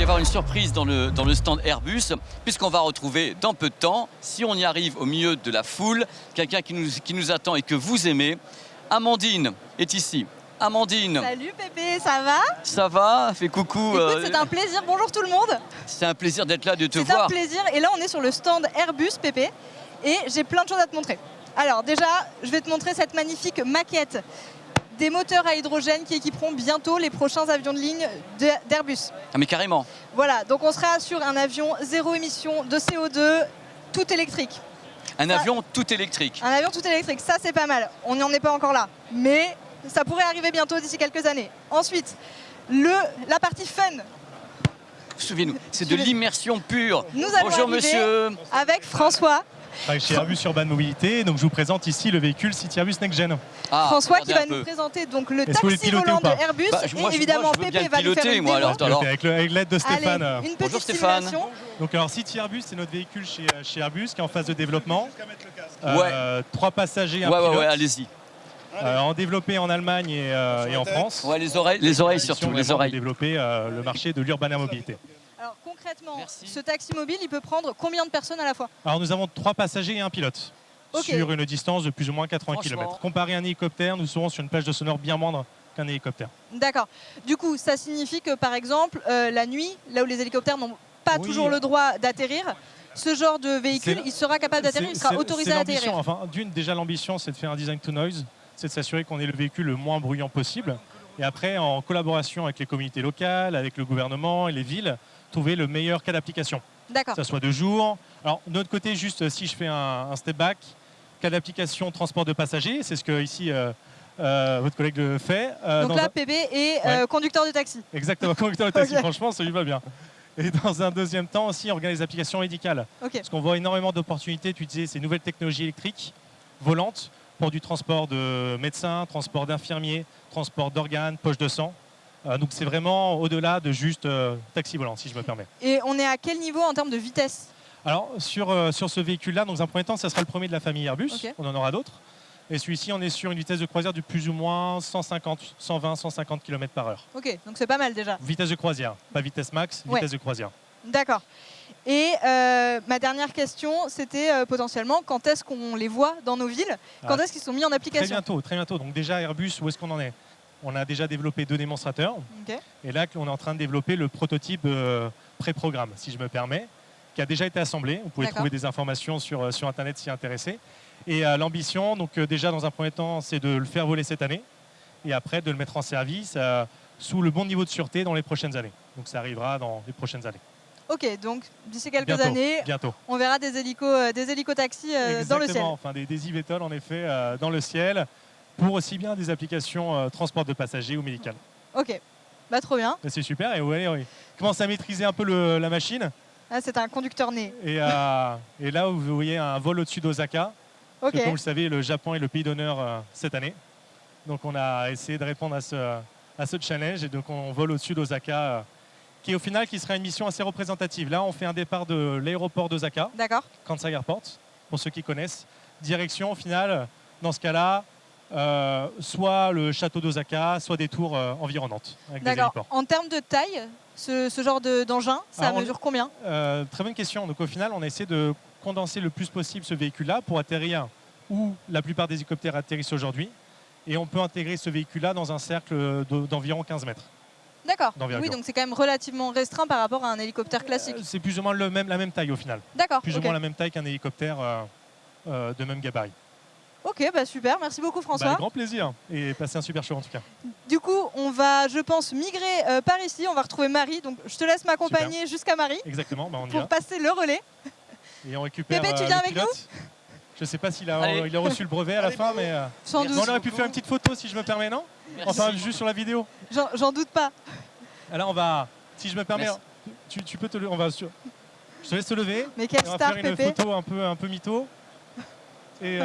avoir une surprise dans le stand Airbus, puisqu'on va retrouver dans peu de temps, si on y arrive au milieu de la foule, quelqu'un qui nous attend et que vous aimez. Amandine est ici. Amandine. Salut Pépé, ça va? Ça va? Fais coucou. Écoute, c'est un plaisir. Bonjour tout le monde. C'est un plaisir d'être là, de te C'est voir. un plaisir. Et là, on est sur le stand Airbus Pépé. Et j'ai plein de choses à te montrer. Alors déjà, je vais te montrer cette magnifique maquette des moteurs à hydrogène qui équiperont bientôt les prochains avions de ligne d'Airbus. Ah mais carrément. Voilà, donc on sera sur un avion zéro émission de CO2, tout électrique. Un avion tout électrique. Un avion tout électrique, ça c'est pas mal. On n'en est pas encore là, mais ça pourrait arriver bientôt d'ici quelques années. Ensuite, la partie fun. Souvenez-nous, c'est de l'immersion pure. Nous allons Bonjour arriver monsieur. avec François. Chez Airbus Urban Mobilité, donc je vous présente ici le véhicule City Airbus Next Gen. Ah, François qui regardez va un nous peu. présenter donc le Est-ce que vous voulez taxi piloter volant ou pas de Airbus Bah, moi, et évidemment je veux bien Pépé va nous faire piloter, une moi, démo. alors. Avec l'aide de Stéphane. Allez, une Bonjour petite Stéphane. simulation. Donc alors City Airbus, c'est notre véhicule chez Airbus qui est en phase de développement. Ouais. 3 passagers, un Ouais, pilote. ouais, allez-y. En développé en Allemagne et en France. Ouais, les oreilles surtout, les oreilles. Développer le marché de l'urban air mobilité. Alors concrètement, Merci. ce taxi mobile, il peut prendre combien de personnes à la fois? Alors nous avons 3 passagers et un pilote. Ok. Sur une distance de plus ou moins 80 Franchement. km. Comparé à un hélicoptère, nous serons sur une plage de sonore bien moindre qu'un hélicoptère. D'accord. Du coup, ça signifie que par exemple, la nuit, là où les hélicoptères n'ont pas Oui. toujours le droit d'atterrir, ce genre de véhicule, C'est- il sera capable d'atterrir, il sera autorisé à l'ambition. atterrir. Enfin, déjà l'ambition, c'est de faire un design to noise, c'est de s'assurer qu'on ait le véhicule le moins bruyant possible. Et après, en collaboration avec les communautés locales, avec le gouvernement et les villes, trouver le meilleur cas d'application. D'accord. Que ça soit de jour. Alors, de notre côté, juste si je fais un step back, cas d'application transport de passagers, c'est ce que ici votre collègue le fait. Donc Dans là, un- Pépé est Ouais. conducteur de taxi. Exactement, conducteur de taxi, Ok. franchement, ça lui va bien. Et dans un deuxième temps aussi, on regarde les applications médicales. Ok. Parce qu'on voit énormément d'opportunités d'utiliser ces nouvelles technologies électriques volantes pour du transport de médecins, transport d'infirmiers, transport d'organes, poche de sang. Donc c'est vraiment au-delà de juste taxi volant, si je me permets. Et on est à quel niveau en termes de vitesse? Alors sur ce véhicule-là, dans un premier temps, ça sera le premier de la famille Airbus. Ok. On en aura d'autres. Et celui-ci, on est sur une vitesse de croisière de plus ou moins 150, 120, 150 km/h. Ok, donc c'est pas mal déjà. Vitesse de croisière, pas vitesse max, Ouais. vitesse de croisière. D'accord. Et ma dernière question, c'était potentiellement quand est-ce qu'on les voit dans nos villes? Quand Ah, est-ce qu'ils sont mis en Très application? bientôt, très bientôt. Donc déjà Airbus, où est-ce qu'on en est? On a déjà développé 2 démonstrateurs. Ok. Et là, on est en train de développer le prototype pré-programme, si je me permets, qui a déjà été assemblé. Vous pouvez D'accord. trouver des informations sur Internet si intéressé. Et l'ambition, donc déjà dans un premier temps, c'est de le faire voler cette année. Et après, de le mettre en service sous le bon niveau de sûreté dans les prochaines années. Donc ça arrivera dans les prochaines années. Ok, donc d'ici quelques Bientôt, années, bientôt. on verra des hélico-taxis dans le ciel. Exactement, enfin des eVTOL en effet dans le ciel, pour aussi bien des applications transport de passagers ou médicales. Ok, bah trop bien. Et c'est super, et oui, commence à maîtriser un peu la machine. Ah, c'est un conducteur né. Et là, vous voyez un vol au-dessus d'Osaka. Ok. Parce que, comme vous le savez, le Japon est le pays d'honneur cette année. Donc on a essayé de répondre à ce challenge. Et donc on vole au-dessus d'Osaka, qui au final qui sera une mission assez représentative. Là, on fait un départ de l'aéroport d'Osaka, D'accord. Kansai Airport, pour ceux qui connaissent. Direction, au final, dans ce cas-là, soit le château d'Osaka, soit des tours environnantes avec des D'accord. héliports. En termes de taille, ce genre d'engin, ça Alors, mesure combien? Très bonne question. Donc au final, on essaie de condenser le plus possible ce véhicule-là pour atterrir où la plupart des hélicoptères atterrissent aujourd'hui. Et on peut intégrer ce véhicule-là dans un cercle d'environ 15 mètres. D'accord. D'envergure. Oui, donc c'est quand même relativement restreint par rapport à un hélicoptère classique. C'est plus ou moins la même taille au final. D'accord. Plus ok. ou moins la même taille qu'un hélicoptère de même gabarit. Ok, bah super. Merci beaucoup François. Bah, grand plaisir. Et passez un super show en tout cas. Du coup, on va, je pense, migrer par ici. On va retrouver Marie. Donc je te laisse m'accompagner jusqu'à Marie Exactement, bah, on y pour va. passer le relais. Et on récupère Pépé, tu le viens avec pilote. Je ne sais pas s'il a, Allez. il a reçu le brevet à la fin, mais Sans Merci. on doute. aurait pu faire une petite photo si je me permets, non? Merci. Enfin, juste sur la vidéo. J'en doute pas. Alors on va, si je me permets, Merci. tu peux te lever, je te laisse te lever. Mais quelle On va star, faire une Pépé. photo un peu mytho. Et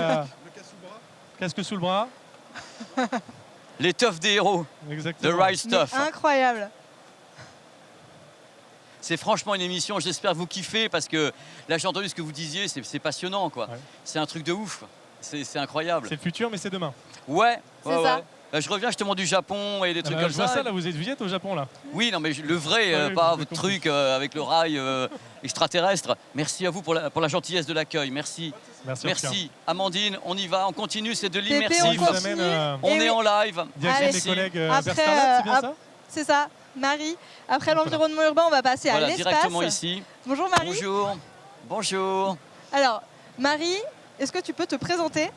casque sous le bras. L'étoffe des héros, the Exactement. right Mais stuff. incroyable. C'est franchement une émission, j'espère que vous kiffez parce que là j'ai entendu ce que vous disiez, c'est passionnant quoi. Ouais. C'est un truc de ouf, c'est incroyable. C'est le futur, mais c'est demain. Ouais, C'est ouais, ça. ouais. Je reviens justement du Japon et des trucs comme Je vois ça. ça, là, vous êtes au Japon, là. Oui, non, mais le vrai, Ah oui, pas j'ai votre compris. truc avec le rail extraterrestre. Merci à vous pour la gentillesse de l'accueil. Merci. Merci. en tout cas. Merci. Amandine, on y va, on continue, c'est de Pépé, on l'immersif. On vous continue. amène On Et est oui. en live. direction Allez. des collègues Après, vers Starlab, c'est bien ça C'est ça, Marie. Après l'environnement urbain, on va passer à Voilà, l'espace. directement ici. Bonjour Marie. Bonjour. Bonjour. Alors, Marie, est-ce que tu peux te présenter?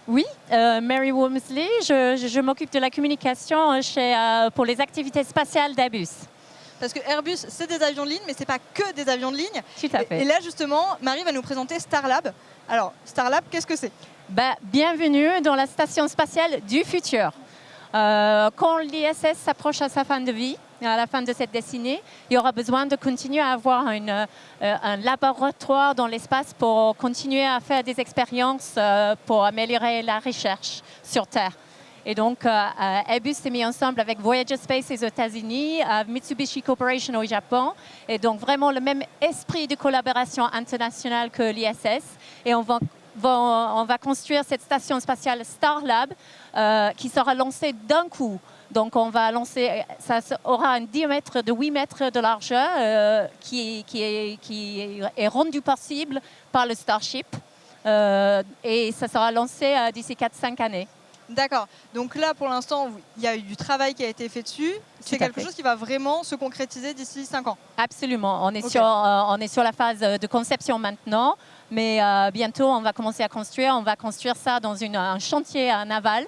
Oui, Mary Wormsley, je m'occupe de la communication pour les activités spatiales d'Airbus. Parce que Airbus, c'est des avions de ligne, mais c'est pas que des avions de ligne. Tout à fait. Et là, justement, Marie va nous présenter Starlab. Alors, Starlab, qu'est-ce que c'est? Bienvenue dans la station spatiale du futur. Quand l'ISS s'approche à sa fin de vie, à la fin de cette décennie, il y aura besoin de continuer à avoir un laboratoire dans l'espace pour continuer à faire des expériences pour améliorer la recherche sur Terre. Et donc, Airbus s'est mis ensemble avec Voyager Space aux États-Unis, Mitsubishi Corporation au Japon, et donc vraiment le même esprit de collaboration internationale que l'ISS. Et on va construire cette station spatiale Starlab qui sera lancée d'un coup. Donc on va lancer, ça aura un diamètre de 8 mètres de largeur qui est rendu possible par le Starship. Et ça sera lancé d'ici 4-5 années. D'accord. Donc là, pour l'instant, il y a eu du travail qui a été fait dessus. C'est Tout à quelque fait. chose qui va vraiment se concrétiser d'ici 5 ans. Absolument. On est, Ok. on est sur la phase de conception maintenant, mais bientôt on va commencer à construire. On va construire ça dans un chantier naval.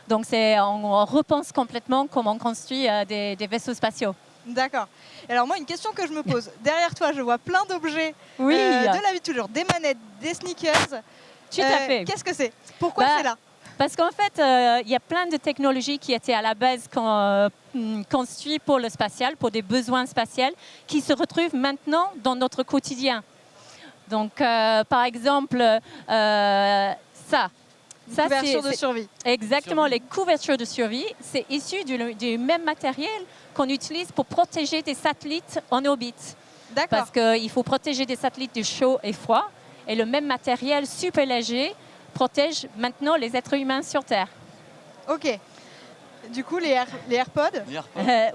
Donc on repense complètement comment on construit des vaisseaux spatiaux. D'accord. Et alors moi, une question que je me pose. Derrière toi, je vois plein d'objets Oui, de la vie de tous les jours. Des manettes, des sneakers. tout à fait. Qu'est-ce que c'est? Pourquoi Bah, c'est là? Parce qu'en fait, il y a plein de technologies qui étaient à la base construites pour le spatial, pour des besoins spatials, qui se retrouvent maintenant dans notre quotidien. Donc, par exemple, ça. Ça, Couverture de c'est survie. exactement Survie. les couvertures de survie. C'est issu du même matériel qu'on utilise pour protéger des satellites en orbite. D'accord. Parce qu'il faut protéger des satellites du chaud et froid. Et le même matériel super léger protège maintenant les êtres humains sur Terre. Ok. Du coup, les AirPods.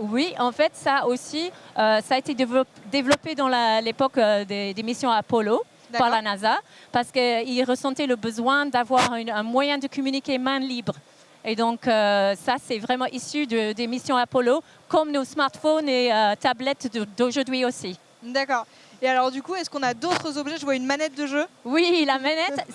Oui, en fait, ça aussi, ça a été développé dans l'époque des missions Apollo par la NASA, parce qu'ils ressentaient le besoin d'avoir un moyen de communiquer main libre. Et donc, ça, c'est vraiment issu des missions Apollo, comme nos smartphones et tablettes d'aujourd'hui aussi. D'accord. Et alors, du coup, est-ce qu'on a d'autres objets? Je vois une manette de jeu. Oui, la manette,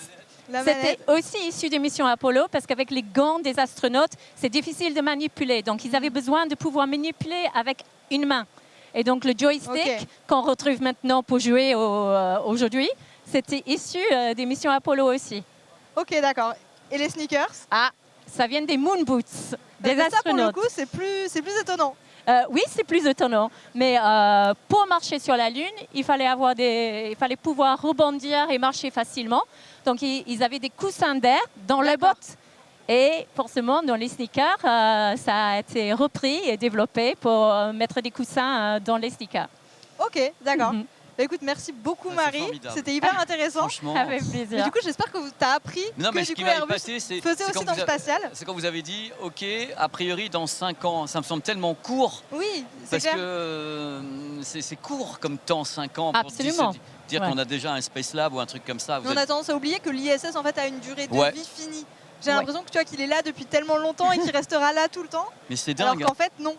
La c'était manette. aussi issu des missions Apollo, parce qu'avec les gants des astronautes, c'est difficile de manipuler. Donc, ils avaient besoin de pouvoir manipuler avec une main. Et donc, le joystick Ok. qu'on retrouve maintenant pour jouer aujourd'hui, c'était issu des missions Apollo aussi. Ok, d'accord. Et les sneakers? Ah, ça vient des moon boots, des Mais ça, pour le astronautes. coup, c'est plus étonnant. Oui, c'est plus étonnant. Mais pour marcher sur la Lune, il fallait pouvoir rebondir et marcher facilement. Donc, ils avaient des coussins d'air dans les D'accord. bottes. Et forcément, dans les sneakers, ça a été repris et développé pour mettre des coussins dans les sneakers. Ok, d'accord. Mhm. Bah, écoute, merci beaucoup, Ah, c'est Marie. formidable. C'était hyper intéressant. Franchement. Avec Mais plaisir. du coup, j'espère que tu as appris Non, mais que ce du qui coup, va y Airbus passer, c'est faisait quand aussi dans vous le avez- spatial. c'est quand vous avez dit, OK, a priori, dans 5 ans, ça me semble tellement court. Oui, c'est Parce clair. que c'est court comme temps, 5 ans. Pour Absolument. dire Ouais. qu'on a déjà un Space Lab ou un truc comme ça. Vous Mais on êtes- a tendance à oublier que l'ISS en fait a une durée de Ouais. vie finie. J'ai Ouais. l'impression que tu vois qu'il est là depuis tellement longtemps et qu'il restera là tout le temps. Mais c'est Alors dingue. qu'en fait, non.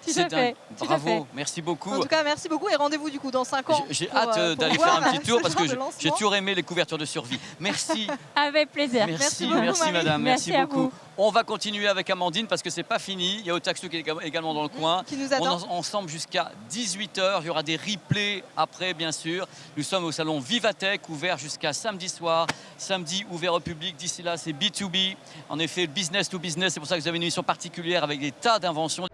Tout C'est à fait, dingue. tout à Bravo, fait. merci beaucoup. En tout cas, merci beaucoup et rendez-vous du coup dans 5 ans. J'ai pour, hâte pour d'aller voir faire un petit tour ce parce que genre de j'ai lancement. toujours aimé les couvertures de survie. Merci, Avec plaisir. merci, beaucoup, merci Marie. madame, merci Merci à beaucoup. vous. On va continuer avec Amandine parce que c'est pas fini. Il y a Otaxu qui est également dans le coin. Qui nous On attend. est ensemble jusqu'à 18h. Il y aura des replays après, bien sûr. Nous sommes au salon Vivatech, ouvert jusqu'à samedi soir. Samedi, ouvert au public. D'ici là, c'est B2B. En effet, business to business. C'est pour ça que vous avez une émission particulière avec des tas d'inventions.